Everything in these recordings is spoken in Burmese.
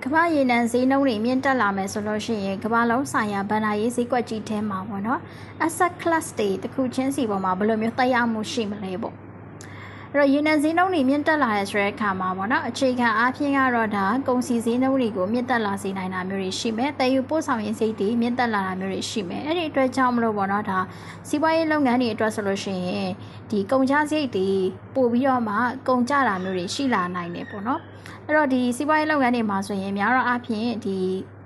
ကမ္ဘာရေနံဈေးနှုန်းတွေမြင့်တက်လာမယ်ဆိုလို့ရှိရင်ကမ္ဘာလုံးဆိုင်ရာဗဏ္ဍာရေးဈေးကွက်ကြီးထဲမှာပေါ့နော် asset class တွေတစ်ခုချင်းစီပေါ်မှာဘယ်လိုမျိုးသက်ရောက်မှုရှိမလဲပေါ့အဲ့တော့ရေနံဈေးနှုန်းတွေမြင့်တက်လာတဲ့ဆိုတဲ့အခါမှာပေါ့နော်အခြေခံအားဖြင့်ကတော့ဒါကုန်စည်ဈေးနှုန်းတွေကိုမြင့်တက်လာစေနိုင်တာမျိုးတွေရှိမယ်။တည်ယူပို့ဆောင်ရေးဈေးတွေမြင့်တက်လာတာမျိုးတွေရှိမယ်။အဲ့ဒီအတွက်ကြောင့်မလို့ပေါ့နော်ဒါစီးပွားရေးလုပ်ငန်းတွေအတွက်ဆိုလို့ရှိရင်ဒီကုန်ကျစရိတ်တွေပို့ပြီးတော့မှကုန်ကျတာမျိုးတွေရှိလာနိုင်တယ်ပေါ့နော်။အဲ့တော့ဒီစီးပွားရေးလုပ်ငန်းတွေမှာဆိုရင်များတော့အဖြစ်ဒီ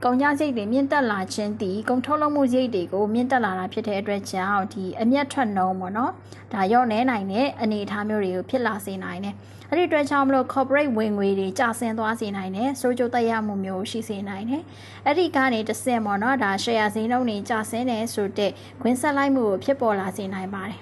ကုန်ကျစရိတ်တွေမြင့်တက်လာခြင်းတည်ကုန်ထုတ်လုပ်မှုစရိတ်တွေကိုမြင့်တက်လာတာဖြစ်တဲ့အတွက်ကြောင့်ဒီအမျက်ထွက်နှုန်းပေါ့နော်ဒါရော့နေနိုင်တဲ့အနေအထားမျိုးတွေကိုဖြစ်လာစေနိုင်တယ်အဲ့ဒီအတွက်ကြောင့်မလို့ corporate ဝင်ငွေတွေကျဆင်းသွားစေနိုင်တယ်ဆိုကြသက်ရောက်မှုမျိုးရှိစေနိုင်တယ်အဲ့ဒီကနေတစ်ဆင့်ပေါ့နော်ဒါ share ဈေးနှုန်းတွေကျဆင်းတယ်ဆိုတဲ့ခွင့်ဆက်လိုက်မှုကိုဖြစ်ပေါ်လာစေနိုင်ပါတယ်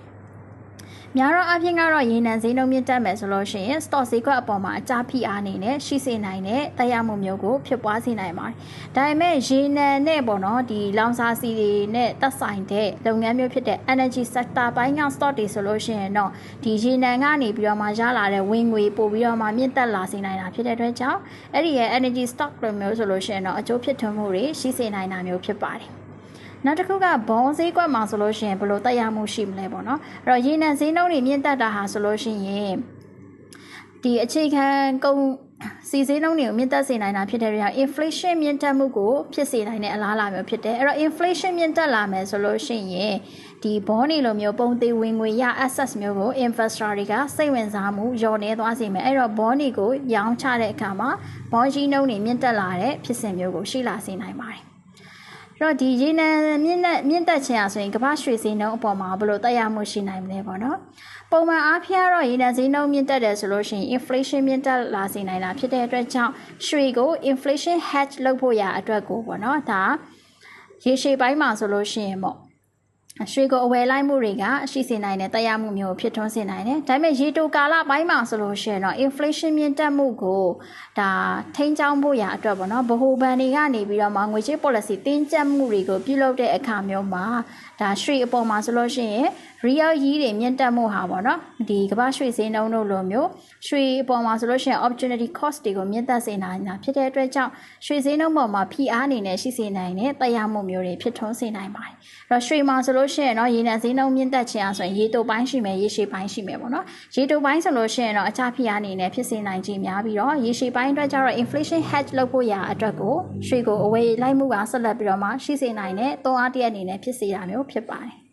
များတော့အပြင်ကတော့ရေနံဈေးနှုန်းမြင့်တက်မယ်ဆိုလို့ရှိရင် stock ဈေးကွက်အပေါ်မှာအကျဖိအားနေနဲ့ရှိစေနိုင်တဲ့သက်ရောက်မှုမျိုးကိုဖြစ်ပွားစေနိုင်ပါတယ်။ဒါပေမဲ့ရေနံနဲ့ပေါ့နော်ဒီလောင်စာဆီတွေနဲ့သက်ဆိုင်တဲ့လုပ်ငန်းမျိုးဖြစ်တဲ့ energy sector ဘိုင်းက stock တွေဆိုလို့ရှိရင်တော့ဒီရေနံကနေပြီးတော့မှရလာတဲ့ဝင်ငွေပို့ပြီးတော့မှမြင့်တက်လာစေနိုင်တာဖြစ်တဲ့အတွက်ကြောင့်အဲ့ဒီရဲ့ energy stock လိုမျိုးဆိုလို့ရှိရင်တော့အကျိုးဖြစ်ထွန်းမှုတွေရှိစေနိုင်တာမျိုးဖြစ်ပါတယ်။နောက်တစ်ခုကဘုံဈေးကွက်မှာဆိုလို့ရှိရင်ဘယ်လိုတက်ရောက်မှုရှိမလဲပေါ့နော်အဲ့တော့ရေနံဈေးနှုန်းတွေမြင့်တက်တာဟာဆိုလို့ရှိရင်ဒီအခြေခံကုန်စီဈေးနှုန်းတွေကိုမြင့်တက်စေနိုင်တာဖြစ်တဲ့အတွက် inflation မြင့်တက်မှုကိုဖြစ်စေနိုင်တဲ့အလားအလာမျိုးဖြစ်တယ်အဲ့တော့ inflation မြင့်တက်လာမယ်ဆိုလို့ရှိရင်ဒီဘောနေလိုမျိုးပုံသေးဝင်ငွေရ assets မျိုးကို investor တွေကစိတ်ဝင်စားမှုလျော့နေသွားစေမယ်အဲ့တော့ဘောနေကိုရောင်းချတဲ့အခါမှာဘောကြီးနှုန်းတွေမြင့်တက်လာတဲ့ဖြစ်စဉ်မျိုးကိုရှိလာစေနိုင်ပါတယ်တော့ဒီရေနံမြင့်တက်ခြင်းအဆိုရင်ကမ္ဘာရွှေဈေးနှုန်းအပေါ်မှာဘယ်လိုသက်ရောက်မှုရှိနိုင်မလဲပေါ့နော်ပုံမှန်အားဖြင့်တော့ရေနံဈေးနှုန်းမြင့်တက်တယ်ဆိုလို့ရှိရင် inflation မြင့်တက်လာစေနိုင်တာဖြစ်တဲ့အတွက်ကြောင့်ရွှေကို inflation hedge လုပ်ဖို့ရအတွက်ကိုပေါ့နော်ဒါရေရှည်ပိုင်းမှာဆိုလို့ရှိရင်ပေါ့ရွှေကိုအဝယ်လိုက်မှုတွေကရှိစေနိုင်တဲ့တရားမှုမျိုးဖြစ်ထွန်းစေနိုင်တယ်။ဒါပေမဲ့ရေတိုကာလပိုင်းမှာဆိုလို့ရှိရင်တော့ inflation မြင့်တက်မှုကိုဒါထိန်းကျောင်းဖို့ရအတွက်ပေါ့နော်ဗဟိုဘဏ်တွေကနေပြီးတော့မှငွေကြေး policy တင်းကျပ်မှုတွေကိုပြုလုပ်တဲ့အခါမျိုးမှာဒါရွှေအပေါ်မှာဆိုလို့ရှိရင် real yield တွေမြင့်တက်မှုဟာပေါ့နော်ဒီကမ္ဘာရွှေဈေးနှုန်းတို့လိုမျိုးရွှေအပေါ်မှာဆိုလို့ရှိရင် opportunity cost တွေကိုမြင့်တက်စေနိုင်တာဖြစ်တဲ့အတွက်ကြောင့်ရွှေဈေးနှုန်းပေါ်မှာဖိအားအနေနဲ့ရှိစေနိုင်တဲ့တရားမှုမျိုးတွေဖြစ်ထွန်းစေနိုင်ပါတယ်။အဲ့တော့ရွှေမှာဆိုလို့ရှိရင်တော့ရေနံဈေးနှုန်းမြင့်တက်ခြင်းအဆိုရင်ရေတိုပိုင်းရှိမယ်ရေရှည်ပိုင်းရှိမယ်ပေါ့နော်။ရေတိုပိုင်းဆိုလို့ရှိရင်တော့အကျဖိအားအနေနဲ့ဖြစ်စေနိုင်ခြင်းများပြီးတော့ရေရှည်ပိုင်းအတွက်ကျတော့ inflation hedge လုပ်ဖို့ရာအတွက်ကိုရွှေကိုအဝယ်လိုက်မှုကဆက်လက်ပြီးတော့မှရှိစေနိုင်တဲ့သုံးအားတရက်အနေနဲ့ဖြစ်စေတာမျိုးဖြစ်ပါတယ်။